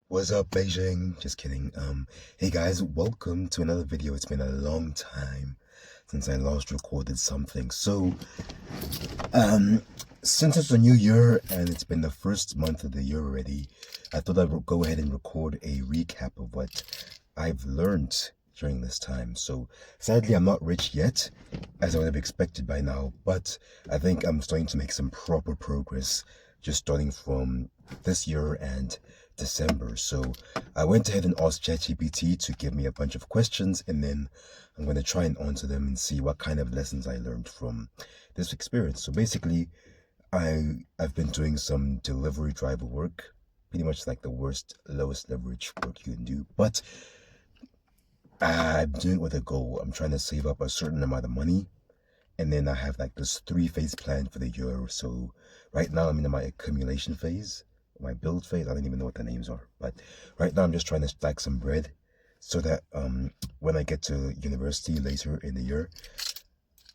What's up, Beijing? Just kidding. Hey guys, welcome to another video. It's been a long time since I last recorded something. Um, since it's a new year and it's been the first month of the year already, I thought I would go ahead and record a recap of what I've learned during this time. So, sadly, I'm not rich yet, as I would have expected by now, but I think I'm starting to make some proper progress just starting from this year and December. So, I went ahead and asked ChatGPT to give me a bunch of questions, and then I'm going to try and answer them and see what kind of lessons I learned from this experience. So, basically, I've been doing some delivery driver work, pretty much like the lowest leverage work you can do, but I'm doing it with a goal. I'm trying to save up a certain amount of money, and then I have like this 3 phase plan for the year. So right now I'm in my accumulation phase, my build phase. I don't even know what the names are, but right now I'm just trying to stack some bread so that when I get to university later in the year,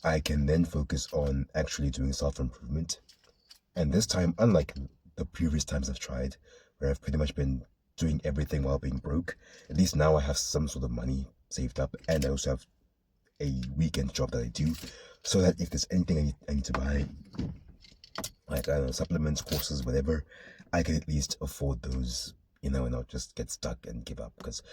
I can then focus on actually doing self-improvement. And this time, unlike the previous times I've tried, where I've pretty much been doing everything while being broke, at least now I have some sort of money saved up, and I also have a weekend job that I do, so that if there's anything I need to buy, like I don't know, supplements, courses, whatever, I can at least afford those, and not just get stuck and give up. Because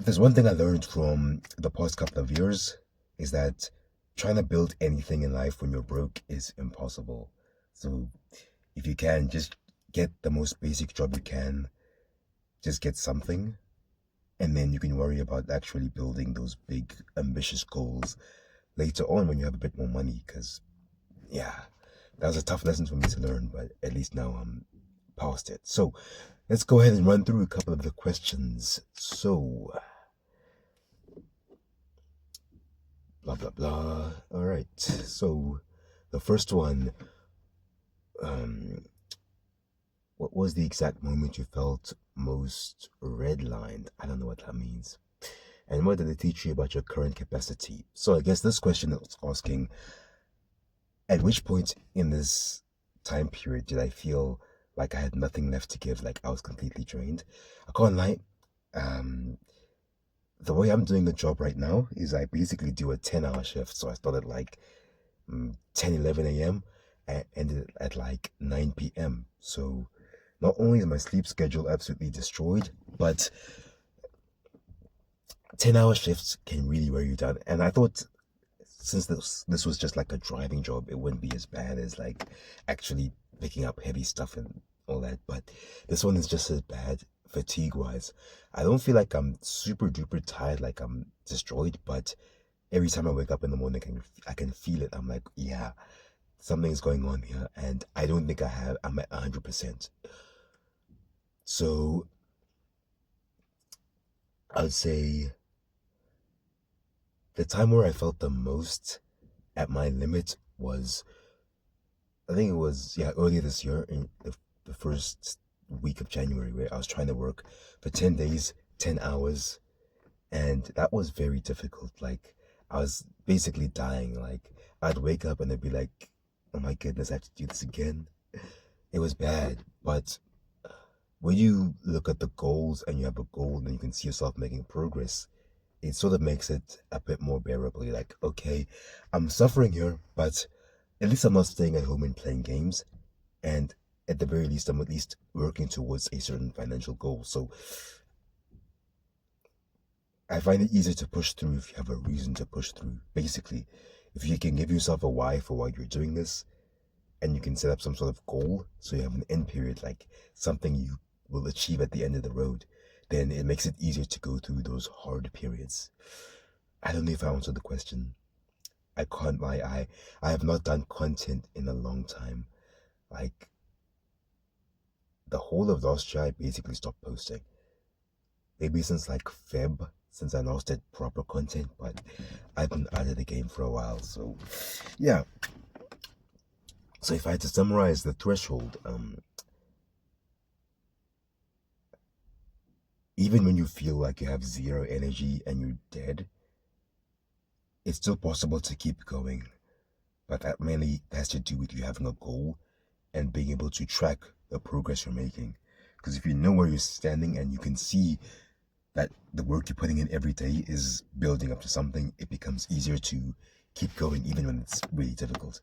if there's one thing I learned from the past couple of years, is that trying to build anything in life when you're broke is impossible. So if you can, just get the most basic job you can, just get something, and then you can worry about actually building those big, ambitious goals later on when you have a bit more money. Because, yeah, that was a tough lesson for me to learn, but at least now I'm past it. So let's go ahead and run through a couple of the questions. So, blah, blah, blah. All right. So, the first one, um, what was the exact moment you felt most redlined? I don't know what that means. And what did it teach you about your current capacity? So I guess this question is asking, at which point in this time period did I feel like I had nothing left to give, like I was completely drained? I can't lie. Um, the way I'm doing the job right now is I basically do a 10-hour shift. So I start at like 10, 11 a.m. and ended at like 9 p.m. So not only is my sleep schedule absolutely destroyed, but 10-hour shifts can really wear you down. And I thought since this was just like a driving job, it wouldn't be as bad as like actually picking up heavy stuff and all that. But this one is just as bad fatigue wise. I don't feel like I'm super duper tired, like I'm destroyed, but every time I wake up in the morning, I can feel it. I'm like, yeah, something's going on here, and I don't think I'm at 100%. So I'd say the time where I felt the most at my limit was, I think it was, yeah, earlier this year in the first week of January, where I was trying to work for 10 days, 10 hours, and that was very difficult. Like, I was basically dying. Like, I'd wake up and I'd be like, oh my goodness, I have to do this again. It was bad, but when you look at the goals and you have a goal and you can see yourself making progress, it sort of makes it a bit more bearable. You're like, okay, I'm suffering here, but at least I'm not staying at home and playing games. And at the very least, I'm at least working towards a certain financial goal. So I find it easier to push through if you have a reason to push through. Basically, if you can give yourself a why for why you're doing this, and you can set up some sort of goal, so you have an end period, like something you will achieve at the end of the road, then it makes it easier to go through those hard periods. I don't know if I answered the question. I can't lie. I have not done content in a long time. Like the whole of last year, I basically stopped posting. Maybe since like Feb, since I last did proper content, but I've been out of the game for a while. So yeah. So if I had to summarize the threshold, even when you feel like you have zero energy and you're dead, it's still possible to keep going. But that mainly has to do with you having a goal and being able to track the progress you're making. Because if you know where you're standing and you can see that the work you're putting in every day is building up to something, it becomes easier to keep going even when it's really difficult.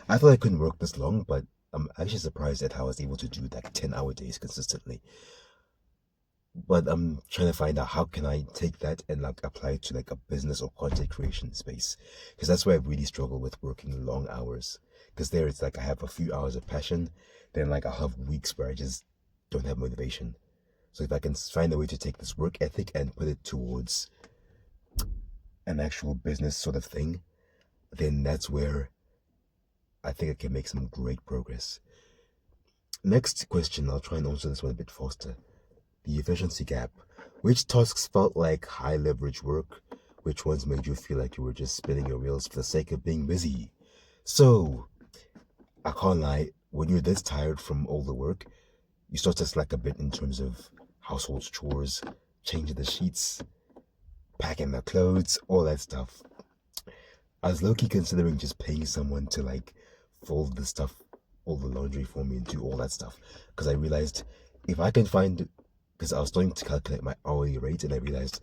I thought I couldn't work this long, but I'm actually surprised at how I was able to do like 10-hour days consistently. But I'm trying to find out how can I take that and like apply it to like a business or content creation space, because that's where I really struggle with working long hours. Because there it's like I have a few hours of passion, then like I'll have weeks where I just don't have motivation. So if I can find a way to take this work ethic and put it towards an actual business sort of thing, then that's where I think I can make some great progress. Next question, I'll try and answer this one a bit faster. The efficiency gap. Which tasks felt like high leverage work? Which ones made you feel like you were just spinning your wheels for the sake of being busy? So, I can't lie, when you're this tired from all the work, you start to slack a bit in terms of household chores, changing the sheets, packing the clothes, all that stuff. I was low-key considering just paying someone to like fold the stuff, all the laundry for me and do all that stuff. Because I realized if I can find, because I was starting to calculate my hourly rate and I realized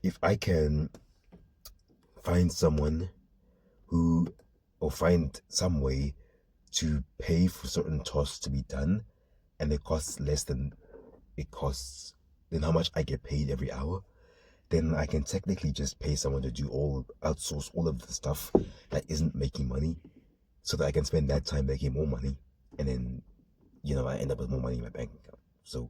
if I can find someone who, or find some way to pay for certain tasks to be done and it costs less than than how much I get paid every hour, then I can technically just pay someone to outsource all of the stuff that isn't making money so that I can spend that time making more money. And then, I end up with more money in my bank account. So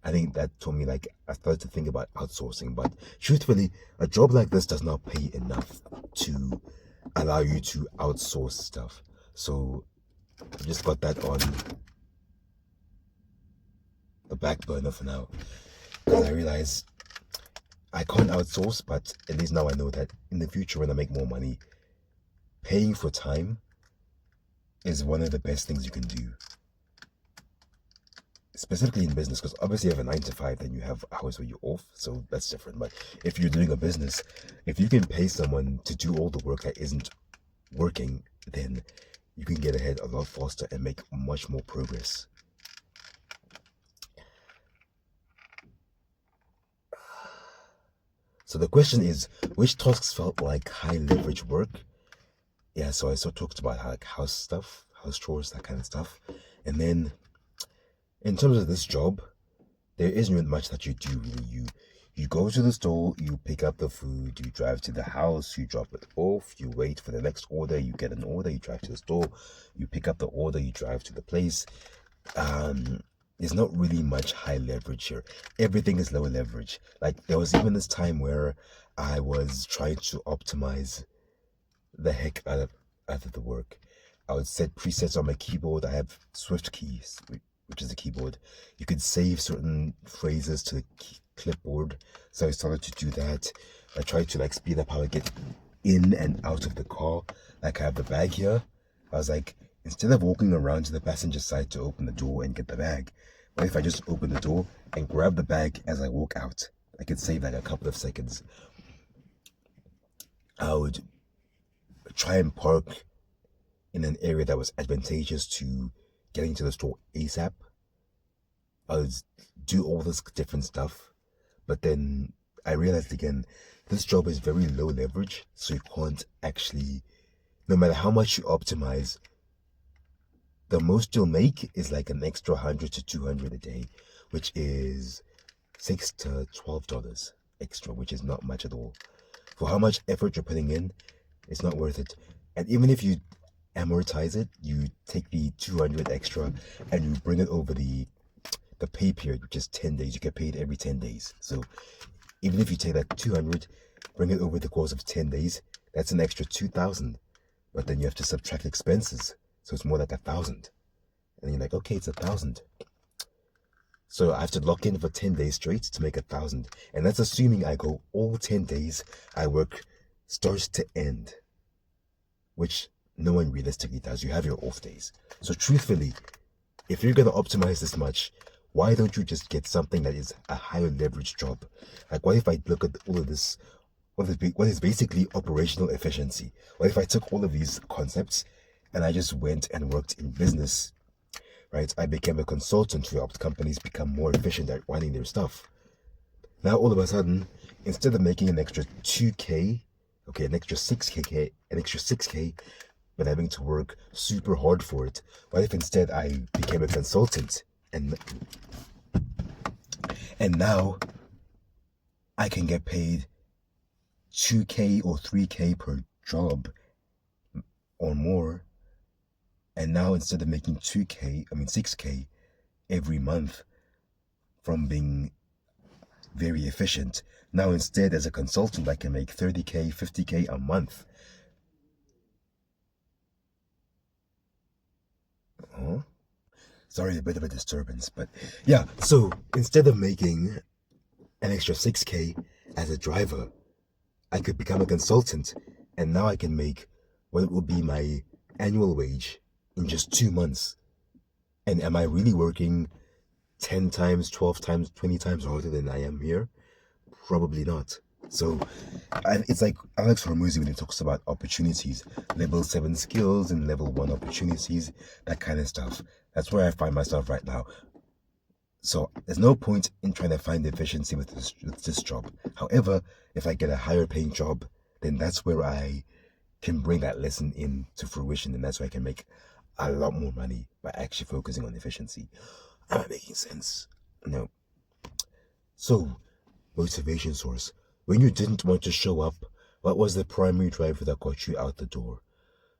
I think that told me like I started to think about outsourcing, but truthfully, a job like this does not pay enough to allow you to outsource stuff. So I just got that on the back burner for now. Because I realized I can't outsource, but at least now I know that in the future when I make more money, paying for time is one of the best things you can do. Specifically in business, because obviously you have a 9 to 5, then you have hours where you're off, so that's different. But if you're doing a business, if you can pay someone to do all the work that isn't working, then you can get ahead a lot faster and make much more progress. So the question is, which tasks felt like high leverage work? Yeah, so I sort of talked about like house stuff, house chores, that kind of stuff. And then in terms of this job, there isn't much that you do really. You go to the store, you pick up the food, you drive to the house, you drop it off, you wait for the next order, you get an order, you drive to the store, you pick up the order, you drive to the place. There's not really much high leverage here. Everything is low leverage. Like there was even this time where I was trying to optimize the heck out of the work. I would set presets on my keyboard. I have Swift keys, which is a keyboard. You could save certain phrases to the clipboard. So I started to do that. I tried to like speed up how I get in and out of the car. Like I have the bag here. I was like, instead of walking around to the passenger side to open the door and get the bag, what if I just open the door and grab the bag as I walk out? I could save like a couple of seconds. I would try and park in an area that was advantageous to getting to the store ASAP. I would do all this different stuff, but then I realized again, this job is very low leverage, so you can't actually, no matter how much you optimize, the most you'll make is like an extra $100 to $200 a day, which is $6 to $12 extra, which is not much at all. For how much effort you're putting in, it's not worth it. And even if you amortize it, you take the 200 extra and you bring it over the pay period, which is 10 days. You get paid every 10 days. So even if you take that 200, bring it over the course of 10 days, that's an extra 2,000. But then you have to subtract expenses. So it's more like 1,000. And you're like, okay, it's 1,000. So I have to lock in for 10 days straight to make 1,000. And that's assuming I go all 10 days, I work start to end, which no one realistically does. You have your off days. So truthfully, if you're going to optimize this much, why don't you just get something that is a higher leverage job? Like, what if I look at all of this, what is basically operational efficiency? What if I took all of these concepts and I just went and worked in business, right? I became a consultant to help companies become more efficient at running their stuff. Now all of a sudden, instead of making an extra 2K, okay, an extra 6K, but having to work super hard for it, what if instead I became a consultant and now I can get paid 2K or 3K per job or more, and now instead of making 6K every month from being very efficient, now instead as a consultant I can make 30K, 50K a month. Huh? Sorry, a bit of a disturbance, but yeah, so instead of making an extra 6K as a driver, I could become a consultant, and now I can make what will be my annual wage in just 2 months. And am I really working 10 times, 12 times, 20 times harder than I am here? Probably not. So it's like Alex Hormuzzi when he talks about opportunities, level 7 skills and level 1 opportunities, that kind of stuff. That's where I find myself right now. So there's no point in trying to find efficiency with this job. However, if I get a higher paying job, then that's where I can bring that lesson into fruition, and that's where I can make a lot more money by actually focusing on efficiency. Am I making sense? No. So, motivation source. When you didn't want to show up, what was the primary driver that got you out the door?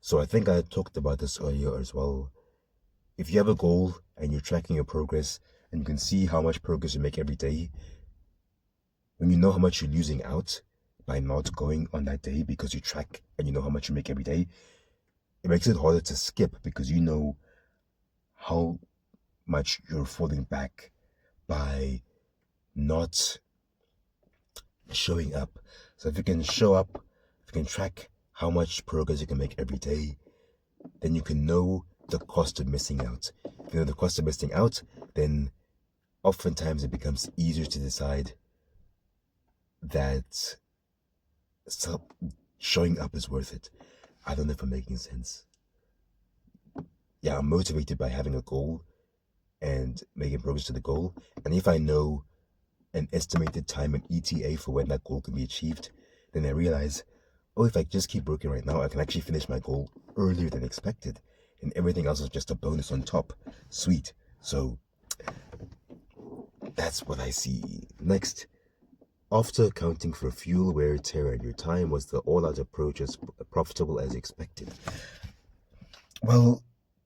So I think I talked about this earlier as well. If you have a goal and you're tracking your progress and you can see how much progress you make every day, when you know how much you're losing out by not going on that day because you track and you know how much you make every day, it makes it harder to skip because you know how much you're falling back by not showing up. So if you can show up, if you can track how much progress you can make every day, then you can know the cost of missing out. If you know the cost of missing out, then oftentimes it becomes easier to decide that showing up is worth it. I don't know if I'm making sense. Yeah, I'm motivated by having a goal and making progress to the goal. And if I know an estimated time and ETA for when that goal can be achieved, then I realize, oh, if I just keep working right now, I can actually finish my goal earlier than expected. And everything else is just a bonus on top. Sweet. So that's what I see. Next, after accounting for fuel, wear, tear, and your time, was the all-out approach as profitable as expected? Well,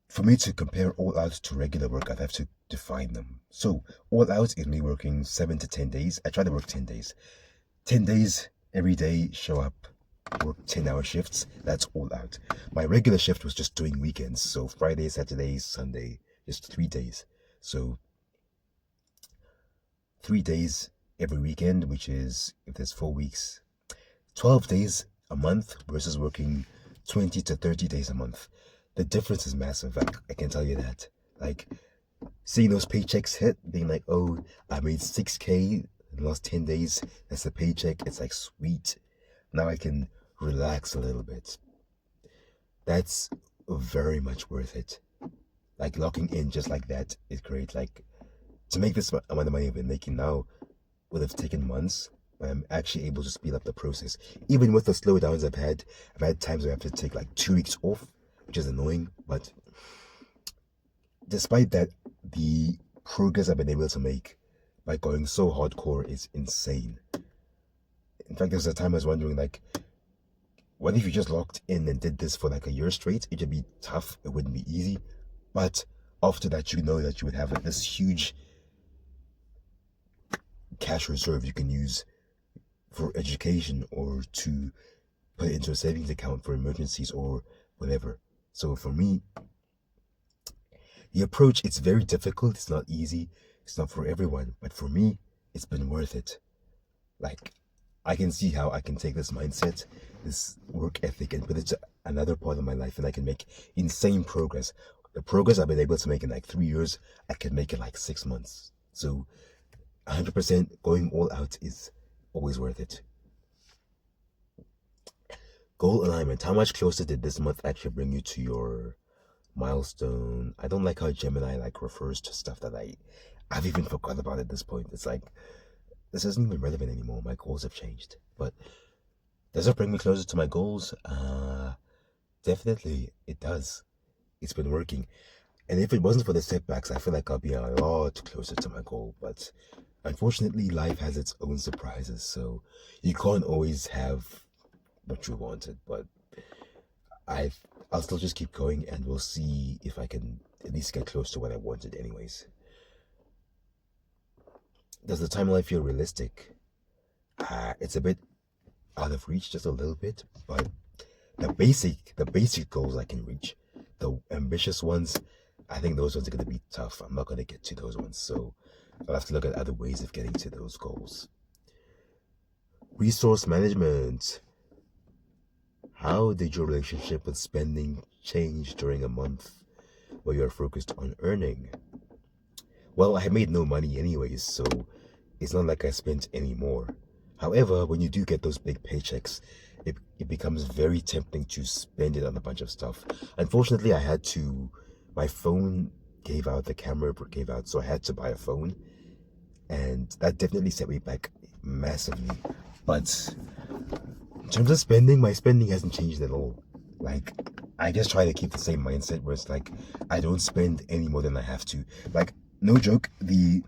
for me to compare all out to regular work, I'd have to define them. So all out is me working 7 to 10 days. I try to work 10 days. 10 days every day, show up, work 10-hour shifts. That's all out. My regular shift was just doing weekends. So Friday, Saturday, Sunday, just 3 days. So 3 days every weekend, which is, if there's 4 weeks, 12 days a month versus working 20 to 30 days a month. The difference is massive. I can tell you that. Like, seeing those paychecks hit, being like, oh, I made 6K in the last 10 days. That's the paycheck. It's like, sweet. Now I can relax a little bit. That's very much worth it. Like, locking in just like that is great. Like, to make this amount of money I've been making now would have taken months. But I'm actually able to speed up the process. Even with the slowdowns I've had times where I have to take like 2 weeks off, which is annoying, but despite that, the progress I've been able to make by going so hardcore is insane. In fact, there was a time I was wondering, like, what if you just locked in and did this for like a year straight? It would be tough, it wouldn't be easy, but after that, you know that you would have like, this huge cash reserve you can use for education or to put it into a savings account for emergencies or whatever. So for me, the approach, it's very difficult. It's not easy. It's not for everyone. But for me, it's been worth it. Like, I can see how I can take this mindset, this work ethic, and put it to another part of my life, and I can make insane progress. The progress I've been able to make in like 3 years, I can make in like 6 months. So 100% going all out is always worth it. Goal alignment. How much closer did this month actually bring you to your milestone. I don't like how Gemini like refers to stuff that I've even forgot about at this point. It's like this isn't even relevant anymore. My goals have changed. But does it bring me closer to my goals? Definitely it does. It's been working. And if it wasn't for the setbacks, I feel like I'll be a lot closer to my goal. But unfortunately, life has its own surprises, so you can't always have what you wanted. But I, I'll still just keep going, and we'll see if I can at least get close to what I wanted, anyways. Does the timeline feel realistic? It's a bit out of reach, just a little bit, but the basic goals I can reach. The ambitious ones, I think those ones are gonna be tough. I'm not gonna get to those ones, so I'll have to look at other ways of getting to those goals. Resource management. How did your relationship with spending change during a month where you're focused on earning? Well, I made no money anyways, so it's not like I spent any more. However, when you do get those big paychecks, it becomes very tempting to spend it on a bunch of stuff. Unfortunately, my phone gave out, the camera gave out, so I had to buy a phone, and that definitely set me back massively. But in terms of spending, my spending hasn't changed at all. Like, I just try to keep the same mindset where it's like, I don't spend any more than I have to. Like, no joke, the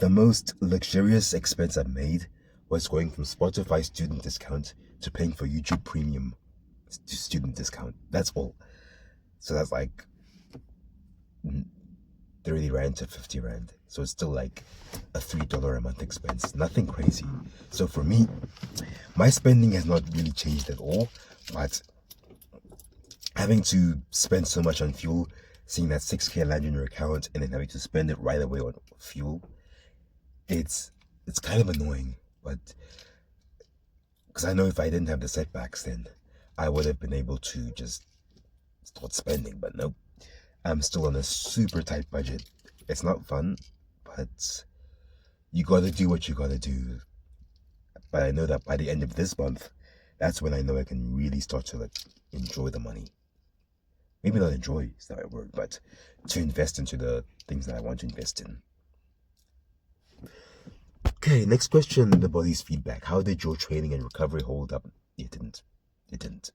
most luxurious expense I've made was going from Spotify student discount to paying for YouTube Premium student discount. That's all. So that's like 30 Rand to 50 Rand. So it's still like a $3 a month expense. Nothing crazy. So for me, my spending has not really changed at all. But having to spend so much on fuel, seeing that 6K land in your account and then having to spend it right away on fuel, it's kind of annoying. But because I know if I didn't have the setbacks, then I would have been able to just start spending. But nope, I'm still on a super tight budget. It's not fun, but you gotta do what you gotta do. But I know that by the end of this month, that's when I know I can really start to like enjoy the money. Maybe not enjoy is the right word, but to invest into the things that I want to invest in. Okay, next question, the body's feedback. How did your training and recovery hold up? It didn't. It didn't.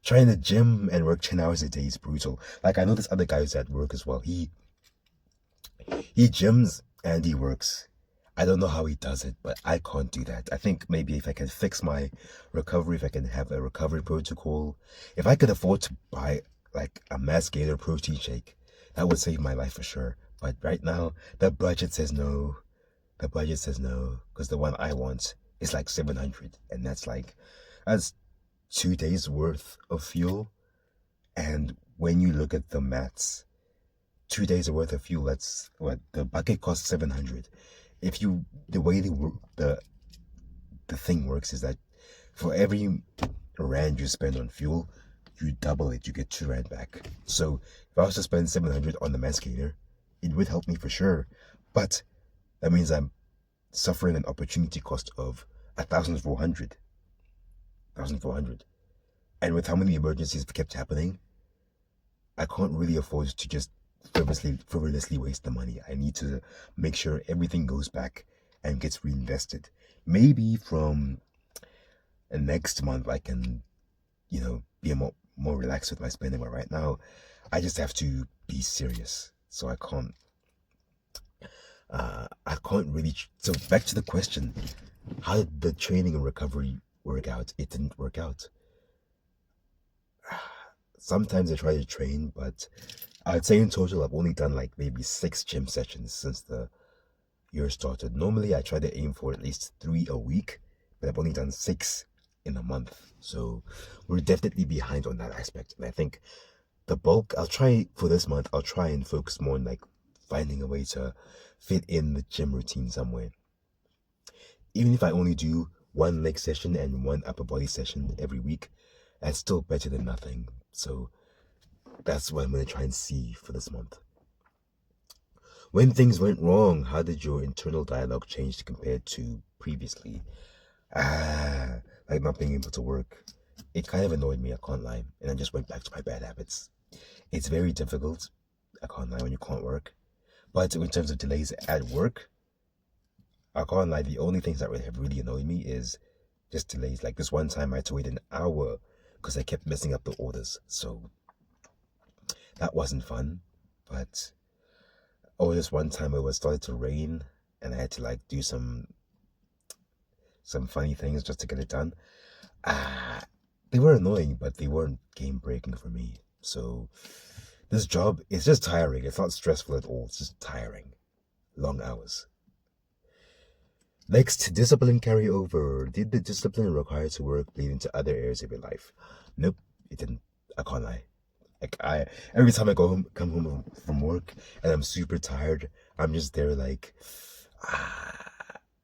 Trying to gym and work 10 hours a day is brutal. Like, I know this other guy who's at work as well. He gyms and he works. I don't know how he does it, but I can't do that. I think maybe if I can fix my recovery, if I can have a recovery protocol, if I could afford to buy like a Mass Gator protein shake, that would save my life for sure. But right now, the budget says no. The budget says no, because the one I want is like 700, and that's 2 days worth of fuel. And when you look at the maths, 2 days worth of fuel, that's what the bucket costs 700. If you the way the thing works is that for every Rand you spend on fuel, you double it, you get 2 Rand back. So if I was to spend 700 on the Mass Gator, it would help me for sure. But that means I'm suffering an opportunity cost of 1,400. 1,400. And with how many emergencies kept happening, I can't really afford to just frivolously waste the money. I need to make sure everything goes back and gets reinvested. Maybe from next month I can, be more relaxed with my spending. But right now, I just have to be serious. So I can't really. So back to the question: how did the training and recovery work out? It didn't work out. Sometimes I try to train, but I'd say in total I've only done like maybe 6 gym sessions since the year started. Normally I try to aim for at least 3 a week, but I've only done 6 in a month. So we're definitely behind on that aspect. And I think the bulk I'll try for this month, I'll try and focus more on like finding a way to fit in the gym routine somewhere. Even if I only do 1 leg session and 1 upper body session every week, that's still better than nothing. So that's what I'm going to try and see for this month. When things went wrong, how did your internal dialogue change compared to previously? Like not being able to work. it kind of annoyed me, I can't lie, and I just went back to my bad habits. It's very difficult, I can't lie, when you can't work. But in terms of delays at work, I can't lie, the only things that have really annoyed me is just delays. Like this one time I had to wait an hour because I kept messing up the orders. So that wasn't fun. But this one time it was started to rain and I had to like do some funny things just to get it done. They were annoying, but they weren't game breaking for me. So this job is just tiring. It's not stressful at all. It's just tiring. Long hours. Next, discipline carryover. Did the discipline required to work bleed into other areas of your life? Nope, it didn't. I can't lie. Like every time I come home from work, and I'm super tired, I'm just there like,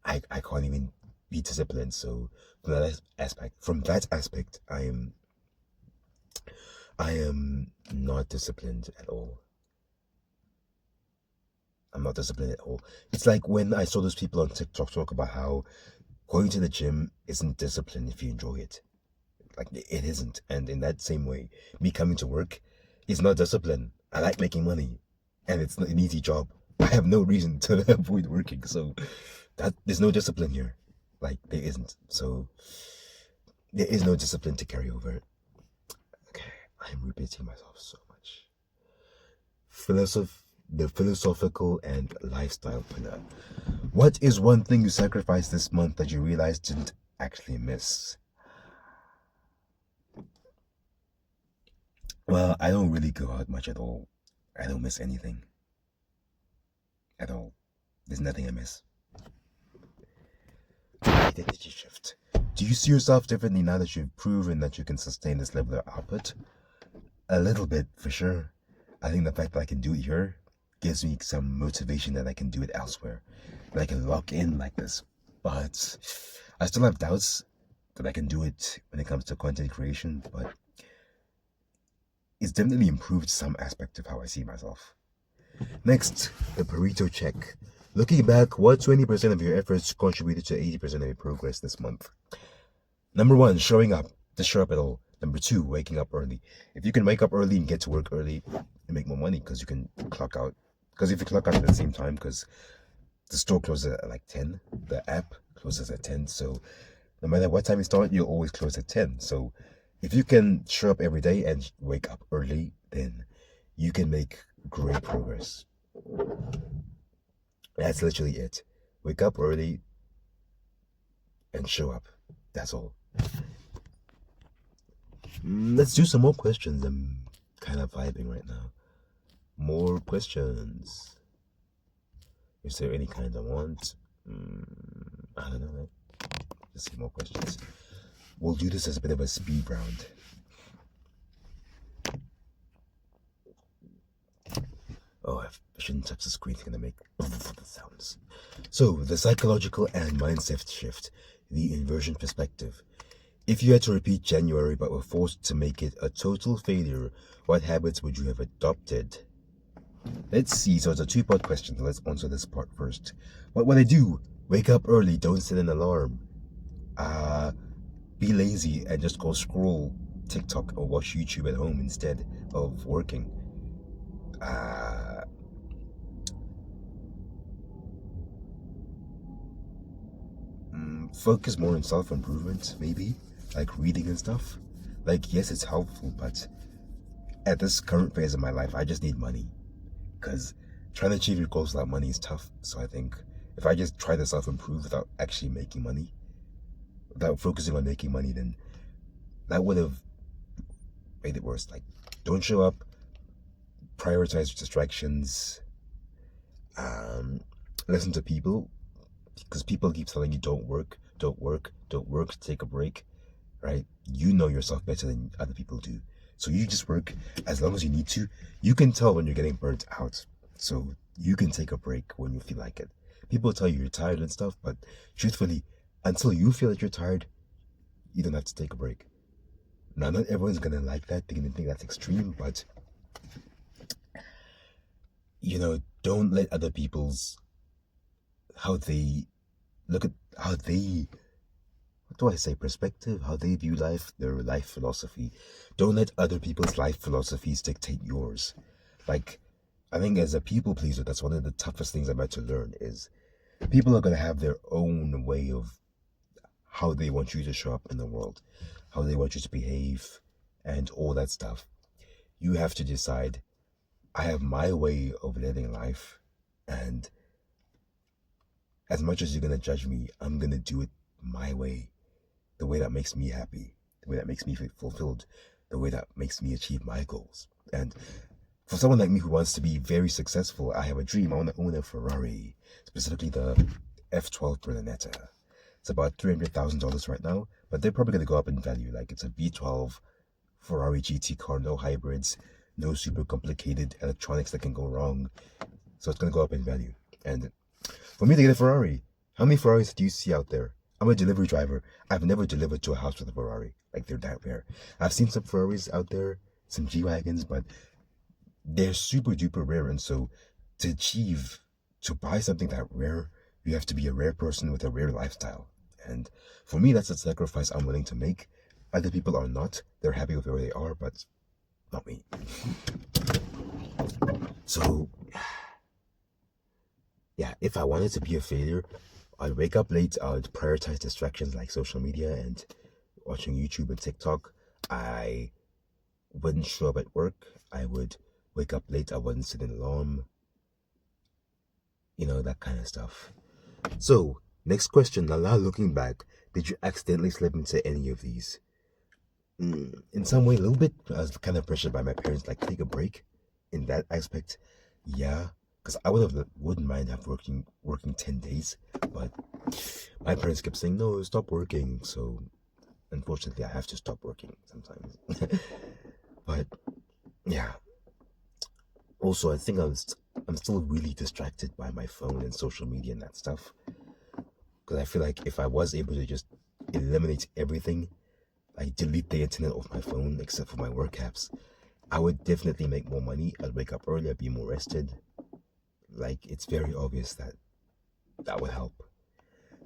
I can't even be disciplined. So from that aspect, I am not disciplined at all. I'm not disciplined at all. It's like when I saw those people on TikTok talk about how going to the gym isn't discipline if you enjoy it. Like it isn't. And in that same way, me coming to work is not discipline. I like making money, and it's not an easy job. I have no reason to avoid working. So that there's no discipline here. Like there isn't. So there is no discipline to carry over. Okay, I'm repeating myself so much. The philosophical and lifestyle pillar. What is one thing you sacrificed this month that you realized didn't actually miss? Well, I don't really go out much at all. I don't miss anything. At all. There's nothing I miss. Identity shift. Do you see yourself differently now that you've proven that you can sustain this level of output? A little bit, for sure. I think the fact that I can do it here gives me some motivation that I can do it elsewhere. That I can lock in like this. But I still have doubts that I can do it when it comes to content creation, but it's definitely improved some aspect of how I see myself. Next, the Pareto check. Looking back, what 20% of your efforts contributed to 80% of your progress this month? Number 1, showing up. Just show up at all. Number 2, waking up early. If you can wake up early and get to work early, you make more money because you can clock out. Because if you clock out at the same time, because the store closes at like 10, the app closes at 10. So no matter what time you start, you'll always close at 10. So if you can show up every day and wake up early, then you can make great progress. That's literally it. Wake up early and show up. That's all. Let's do some more questions. I'm kind of vibing right now. More questions. Is there any kind I want? I don't know. Let's see more questions. We'll do this as a bit of a speed round. Oh, I shouldn't touch the screen. It's going to make sounds. So, the psychological and mindset shift. The inversion perspective. If you had to repeat January but were forced to make it a total failure, what habits would you have adopted? Let's see. So it's a two-part question. Let's answer this part first. What would I do? Wake up early. Don't set an alarm. Be lazy and just go scroll TikTok or watch YouTube at home instead of working. Focus more on self-improvement, maybe, like reading and stuff. Like, yes, it's helpful, but at this current phase of my life, I just need money. Because trying to achieve your goals without money is tough. So I think if I just try to self-improve without actually making money, without focusing on making money, then that would have made it worse. Like, don't show up, prioritize distractions, listen to people, because people keep telling you don't work, take a break, right? You know yourself better than other people do. So you just work as long as you need to. You can tell when you're getting burnt out. So you can take a break when you feel like it. People tell you you're tired and stuff, but truthfully, until you feel that you're tired, you don't have to take a break. Now, not everyone's going to like that. They're going to think that's extreme, but, don't let other people's, how they look at, how they, do I say, perspective, how they view life, their life philosophy. Don't let other people's life philosophies dictate yours. Like, I think as a people pleaser, that's one of the toughest things I've had to learn is people are going to have their own way of how they want you to show up in the world, how they want you to behave, and all that stuff. You have to decide, I have my way of living life, and as much as you're going to judge me, I'm going to do it my way, the way that makes me happy, the way that makes me fulfilled, the way that makes me achieve my goals. And for someone like me who wants to be very successful, I have a dream. I want to own a Ferrari, specifically the F12 Berlinetta. It's about $300,000 right now, but they're probably going to go up in value. Like, it's a V12 Ferrari GT car, no hybrids, no super complicated electronics that can go wrong. So it's going to go up in value. And for me to get a Ferrari, how many Ferraris do you see out there? I'm a delivery driver. I've never delivered to a house with a Ferrari. Like, they're that rare. I've seen some Ferraris out there, some G-Wagons, but they're super duper rare. And so to buy something that rare, you have to be a rare person with a rare lifestyle. And for me, that's a sacrifice I'm willing to make. Other people are not. They're happy with where they are, but not me. So, yeah, if I wanted to be a failure, I'd wake up late, I'd prioritize distractions like social media and watching YouTube and TikTok. I wouldn't show up at work. I would wake up late. I wouldn't set an alarm. You know, that kind of stuff. So, next question. Now, looking back, did you accidentally slip into any of these? In some way, a little bit. I was kind of pressured by my parents, like, take a break. In that aspect, yeah. Because I wouldn't mind have working 10 days. But my parents kept saying, no, stop working. So, unfortunately, I have to stop working sometimes. But, yeah. Also, I think I'm still really distracted by my phone and social media and that stuff. Because I feel like if I was able to just eliminate everything, like delete the internet off my phone except for my work apps, I would definitely make more money. I'd wake up earlier, be more rested. Like, it's very obvious that would help.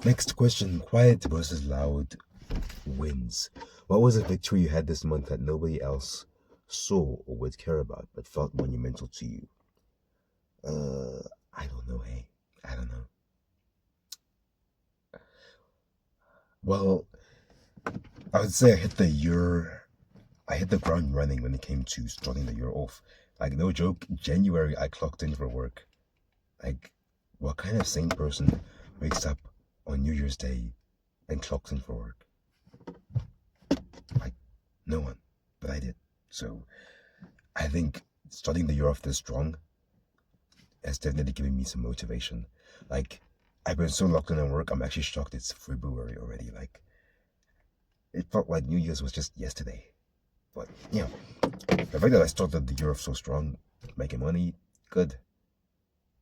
Next question. Quiet versus loud wins. What was a victory you had this month that nobody else saw or would care about but felt monumental to you? I don't know, hey. I don't know. Well, I would say I hit the ground running when it came to starting the year off. Like, no joke, January I clocked in for work. Like, what kind of sane person wakes up on New Year's Day and clocks in for work? Like, no one. But I did. So, I think starting the year off this strong has definitely given me some motivation. Like, I've been so locked in on work, I'm actually shocked it's February already. Like, it felt like New Year's was just yesterday. But, yeah, the fact that I started the year off so strong, making money, good.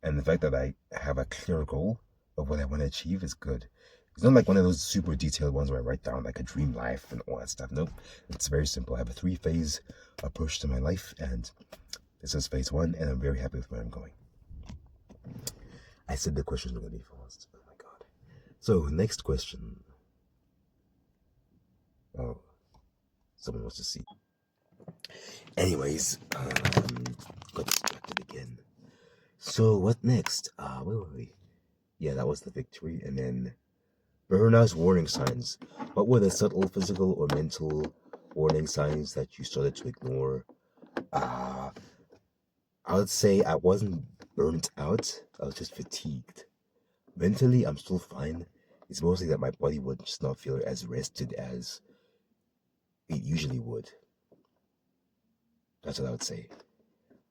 And the fact that I have a clear goal of what I want to achieve is good. It's not like one of those super detailed ones where I write down like a dream life and all that stuff. Nope. It's very simple. I have a 3-phase approach to my life, and this is phase 1, and I'm very happy with where I'm going. I said the questions were going to be fast. Oh my god. So, next question. Oh, someone wants to see. Anyways, got distracted again. So, what next? Where were we? Yeah, that was the victory. And then burnout's warning signs. What were the subtle physical or mental warning signs that you started to ignore? I would say I wasn't burnt out. I was just fatigued. Mentally, I'm still fine. It's mostly that my body would just not feel as rested as it usually would. That's what I would say.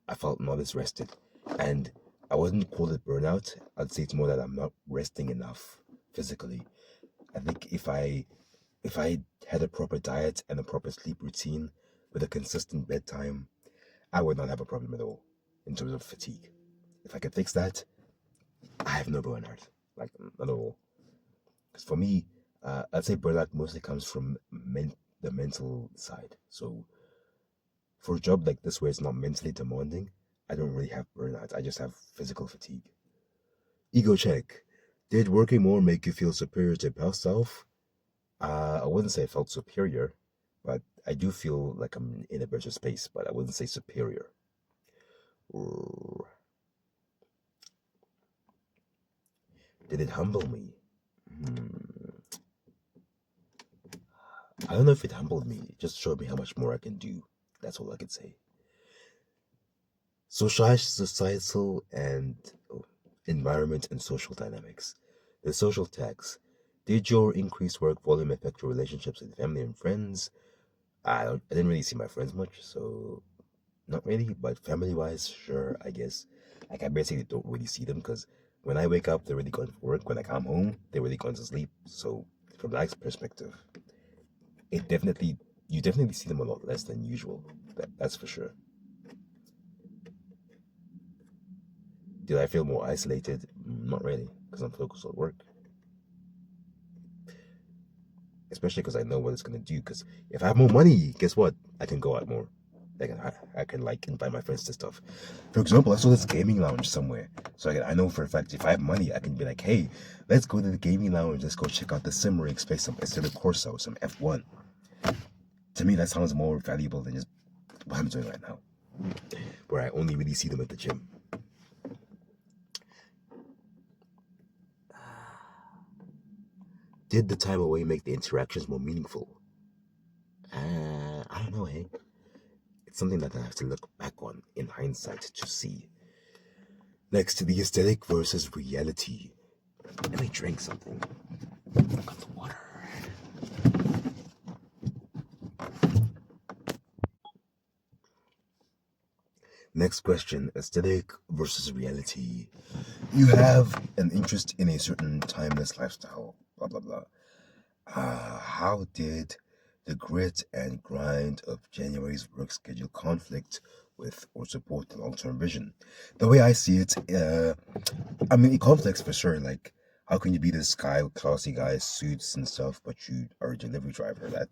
I felt not as rested. And I wouldn't call it burnout. I'd say it's more that I'm not resting enough physically. I think if I had a proper diet and a proper sleep routine with a consistent bedtime, I would not have a problem at all in terms of fatigue. If I could fix that, I have no burnout. Like, not at all. Because for me, I'd say burnout mostly comes from the mental side. So for a job like this where it's not mentally demanding, I don't really have burnout. I just have physical fatigue. Ego check. Did working more make you feel superior to past self? I wouldn't say I felt superior, but I do feel like I'm in a better space, but I wouldn't say superior. Or did it humble me? Hmm. I don't know if it humbled me. It just showed me how much more I can do. That's all I can say. Societal and environment and social dynamics. The social tax. Did your increased work volume affect your relationships with family and friends? I didn't really see my friends much, so not really. But family wise, sure, I guess. Like I basically don't really see them because when I wake up, they're really going for work. When I come home, they're really going to sleep. So from that perspective, it definitely you definitely see them a lot less than usual. That's for sure. Did I feel more isolated? Not really, because I'm focused on work. Especially because I know what it's gonna do. Because if I have more money, guess what? I can go out more. I can like invite my friends to stuff. For example, I saw this gaming lounge somewhere. So I know for a fact if I have money, I can be like, hey, let's go to the gaming lounge. Let's go check out the sim rigs, play some Estela Corso, some F1. To me, that sounds more valuable than just what I'm doing right now, where I only really see them at the gym. Did the time away make the interactions more meaningful? I don't know, hey. It's something that I have to look back on in hindsight to see. Next, to the aesthetic versus reality. Let me drink something. Got the water. Next question, aesthetic versus reality. You have an interest in a certain timeless lifestyle, blah, blah, blah. How did the grit and grind of January's work schedule conflict with or support the long term vision? The way I see it, I mean, it conflicts for sure. Like, how can you be this guy with classy guy, suits and stuff, but you are a delivery driver? That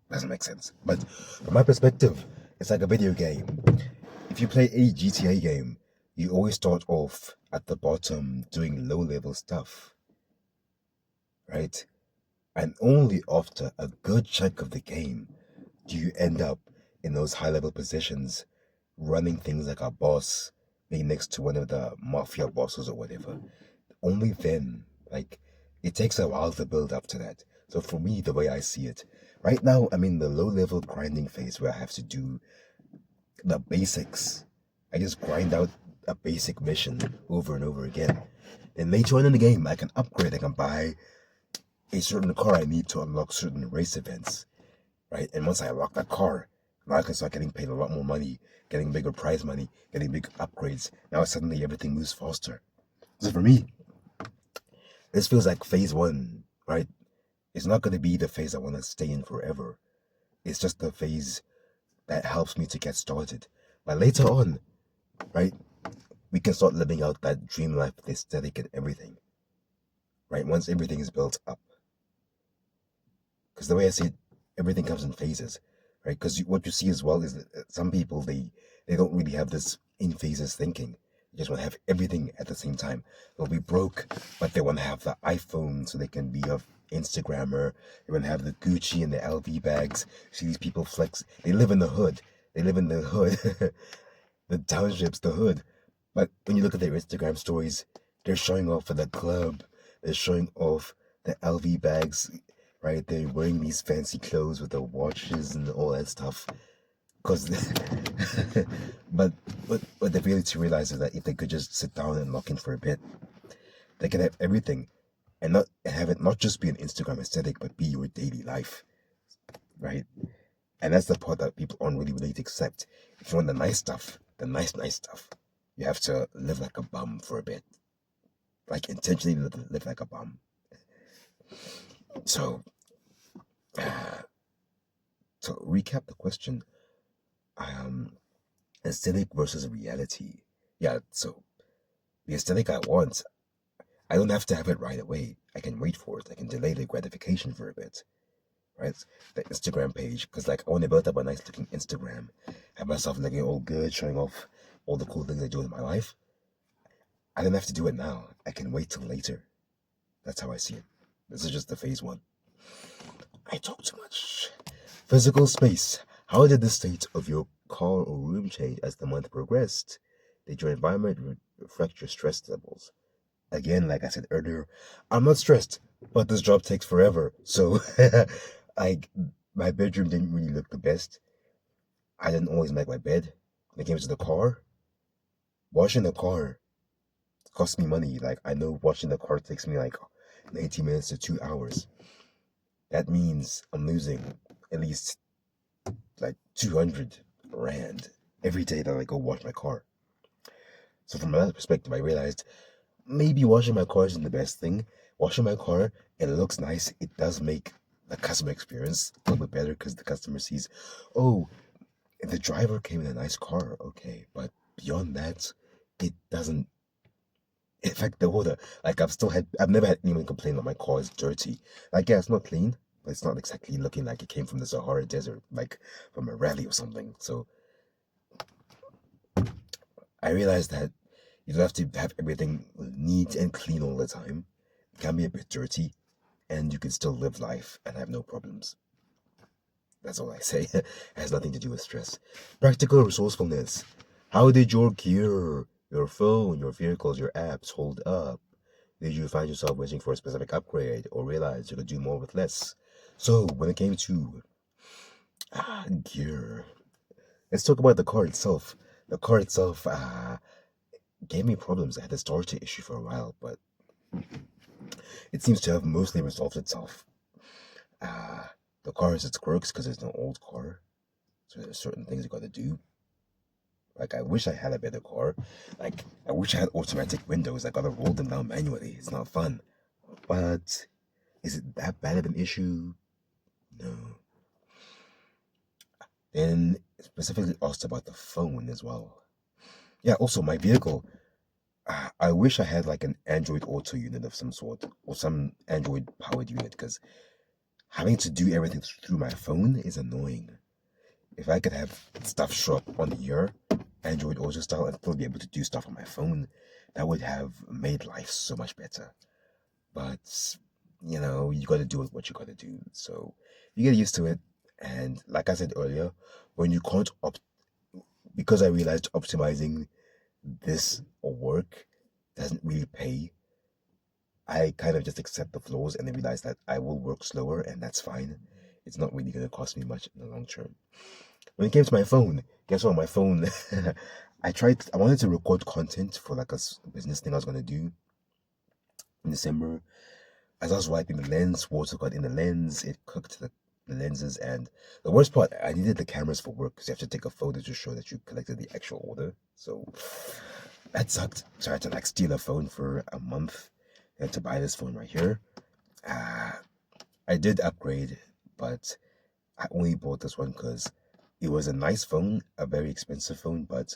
doesn't make sense. But from my perspective, it's like a video game. If you play a GTA game, you always start off at the bottom doing low level stuff, right? And only after a good chunk of the game do you end up in those high level positions, running things like a boss, being next to one of the mafia bosses or whatever. Only then, like, it takes a while to build up to that. So for me, the way I see it, right now, I'm in the low level grinding phase where I have to do the basics. I just grind out a basic mission over and over again. Then later on in the game, I can upgrade. I can buy a certain car I need to unlock certain race events, right? And once I unlock that car, now I can start getting paid a lot more money, getting bigger prize money, getting big upgrades. Now suddenly everything moves faster. So for me, this feels like phase one, right? It's not going to be the phase I want to stay in forever. It's just the phase that helps me to get started. But later on, right, we can start living out that dream life, the aesthetic and everything, right? Once everything is built up. Because the way I see it, everything comes in phases, right? Because what you see as well is that some people, they don't really have this in phases thinking. They just want to have everything at the same time. They'll be broke, but they want to have the iPhone so they can be a Instagrammer. They want to have the Gucci and the LV bags. See these people flex. They live in the hood. They live in the hood, the townships, the hood. But when you look at their Instagram stories, they're showing off for the club. They're showing off the LV bags, right? They're wearing these fancy clothes with the watches and all that stuff. Cause, but they fail to realize is that if they could just sit down and lock in for a bit, they can have everything, and not have it not just be an Instagram aesthetic, but be your daily life, right? And that's the part that people aren't really willing to accept. If you want the nice stuff, the nice stuff, you have to live like a bum for a bit, like intentionally live like a bum. So, uh, to recap the question, um, aesthetic versus reality. Yeah, so the aesthetic I want, I don't have to have it right away. I can wait for it. I can delay the gratification for a bit, right? The Instagram page, because like I want to build up a nice looking Instagram, have myself looking all good, showing off all the cool things I do in my life. I don't have to do it now. I can wait till later. That's how I see it. This is just the phase one. I talk too much. Physical space. How did the state of your car or room change as the month progressed? Did your environment reflect your stress levels? Again, like I said earlier, I'm not stressed, but this job takes forever. So, I my bedroom didn't really look the best. I didn't always make my bed. When it came to the car, washing the car cost me money. Like I know washing the car takes me like 90 minutes to 2 hours. That means I'm losing at least like 200 rand every day that I go wash my car. So from that perspective, I realized maybe washing my car isn't the best thing. Washing my car, it looks nice. It does make the customer experience a little bit better because the customer sees, oh, the driver came in a nice car. Okay, but beyond that, it doesn't affect the order. Like I've never had anyone complain that my car is dirty. Like yeah, it's not clean, but it's not exactly looking like it came from the Sahara Desert, like from a rally or something. So I realized that you don't have to have everything neat and clean all the time. It can be a bit dirty, and you can still live life and have no problems. That's all I say. It has nothing to do with stress. Practical resourcefulness. How did your gear, your phone, your vehicles, your apps hold up? Did you find yourself wishing for a specific upgrade or realize you could do more with less? So, when it came to gear, let's talk about the car itself. The car itself gave me problems. I had a starter issue for a while, but it seems to have mostly resolved itself. Uh, the car has its quirks because it's an old car, so there's certain things you gotta do. Like I wish I had a better car. Like I wish I had automatic windows. I gotta roll them down manually. It's not fun. But is it that bad of an issue? No. Then specifically asked about the phone as well. Yeah, also my vehicle. I wish I had like an Android Auto unit of some sort or some Android powered unit because having to do everything through my phone is annoying. If I could have stuff show up on the ear, Android Auto style, and still be able to do stuff on my phone, that would have made life so much better. But you got to do what you got to do. So you get used to it. And like I said earlier, when you can't because I realized optimizing this work doesn't really pay, I kind of just accept the flaws and then realize that I will work slower and that's fine. It's not really going to cost me much in the long term. When it came to my phone, guess what? My phone, I wanted to record content for like a business thing I was going to do in December. As I was wiping the lens, water got in the lens, it cooked the lenses. And the worst part, I needed the cameras for work because you have to take a photo to show that you collected the actual order. So that sucked. So I had to like steal a phone for a month and to buy this phone right here. I did upgrade, but I only bought this one because it was a nice phone, a very expensive phone, but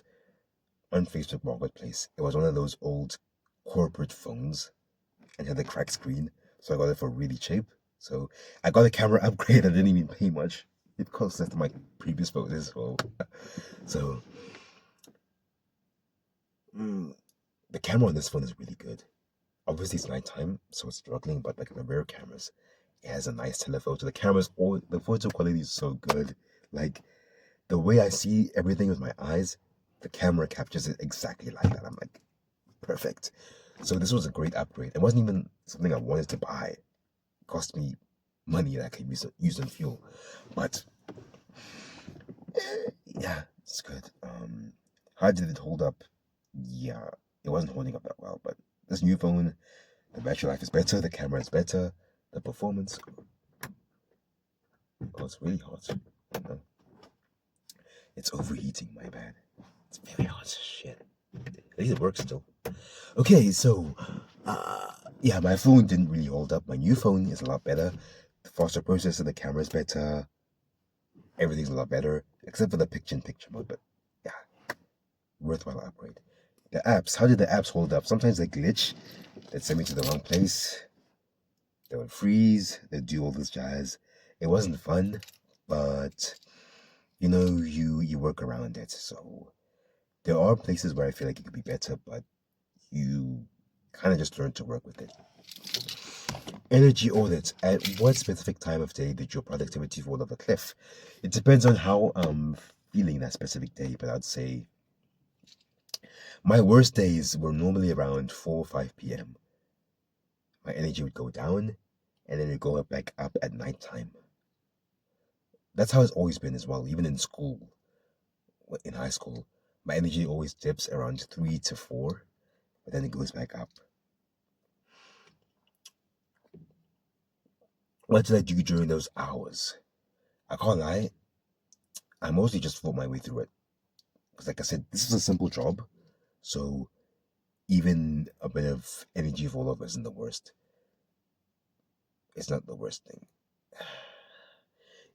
on Facebook Marketplace, it was one of those old corporate phones and had a cracked screen. So I got it for really cheap. So I got a camera upgrade. I didn't even pay much. It cost less than my previous phone as well. So the camera on this phone is really good. Obviously it's nighttime, so it's struggling, but like the rear cameras, it has a nice telephoto. The photo quality is so good. Like the way I see everything with my eyes, the camera captures it exactly like that. I'm like, perfect. So this was a great upgrade. It wasn't even something I wanted to buy. It cost me money that I could use on fuel. But yeah, it's good. How did it hold up? Yeah, it wasn't holding up that well, but this new phone, the battery life is better, the camera is better, the performance. Oh, it's really hot. No. It's overheating, my bad. It's very hot. Shit. At least it works still. Okay, so yeah, my phone didn't really hold up. My new phone is a lot better. The faster processor, the camera is better. Everything's a lot better, except for the picture-in-picture mode. But yeah, worthwhile upgrade. The apps, how did the apps hold up? Sometimes they glitch. They'd send me to the wrong place. They would freeze. They'd do all this jazz. It wasn't fun, but you work around it. So there are places where I feel like it could be better, but you kind of just learn to work with it. Energy audit. At what specific time of day did your productivity fall off a cliff? It depends on how I'm feeling that specific day, but I'd say my worst days were normally around 4 or 5 p.m. My energy would go down and then it would go back up at nighttime. That's how it's always been as well, even in school, in high school. My energy always dips around 3 to 4, but then it goes back up. What did I do during those hours? I can't lie, I mostly just fought my way through it. Because, like I said, this is a simple job, so even a bit of energy fall off isn't the worst. It's not the worst thing.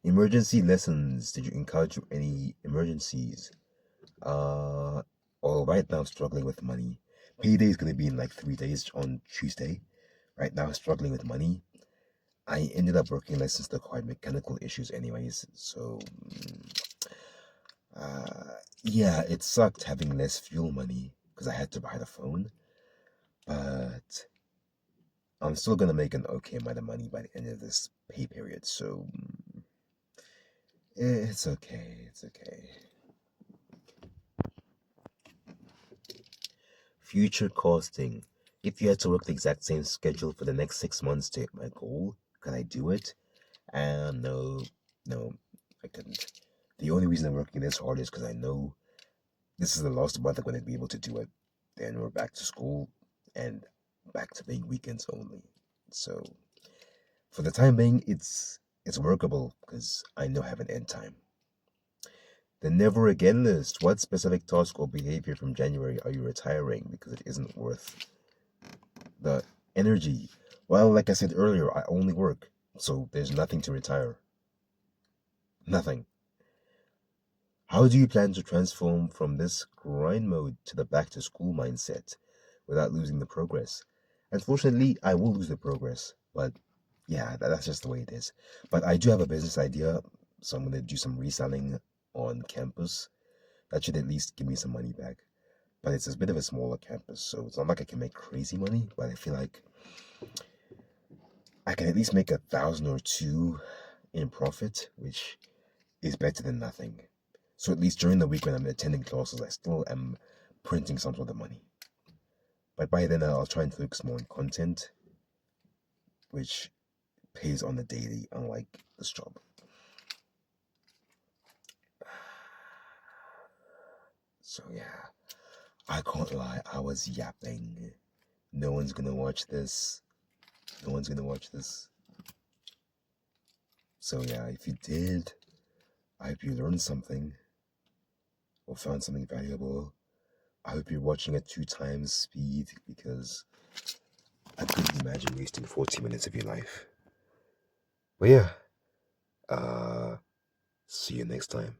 Emergency lessons. Did you encounter any emergencies? Well, right now I'm struggling with money. Payday is gonna be in like 3 days on Tuesday. Right now I'm struggling with money. I ended up working lessons that required mechanical issues anyways, so yeah, it sucked having less fuel money because I had to buy the phone. But I'm still gonna make an okay amount of money by the end of this pay period, so it's okay. It's okay. Future costing. If you had to work the exact same schedule for the next 6 months to hit my goal, could I do it? No, no, I couldn't. The only reason I'm working this hard is because I know this is the last month I'm going to be able to do it. Then we're back to school and back to being weekends only. So for the time being, it's workable because I know I have an end time. The never again list. What specific task or behavior from January are you retiring because it isn't worth the energy? Well, like I said earlier, I only work, so there's nothing to retire. Nothing. How do you plan to transform from this grind mode to the back to school mindset without losing the progress? Unfortunately, I will lose the progress, but yeah, that's just the way it is. But I do have a business idea, so I'm going to do some reselling on campus. That should at least give me some money back. But it's a bit of a smaller campus, so it's not like I can make crazy money, but I feel like I can at least make 1,000 or two in profit, which is better than nothing. So at least during the week when I'm attending classes, I still am printing some sort of money. But by then, I'll try and focus more on content, which pays on the daily, unlike this job. So yeah, I can't lie, I was yapping. No one's gonna watch this. No one's gonna watch this. So yeah, if you did, I hope you learned something or found something valuable. I hope you're watching at 2 times speed because I couldn't imagine wasting 40 minutes of your life. But yeah, see you next time.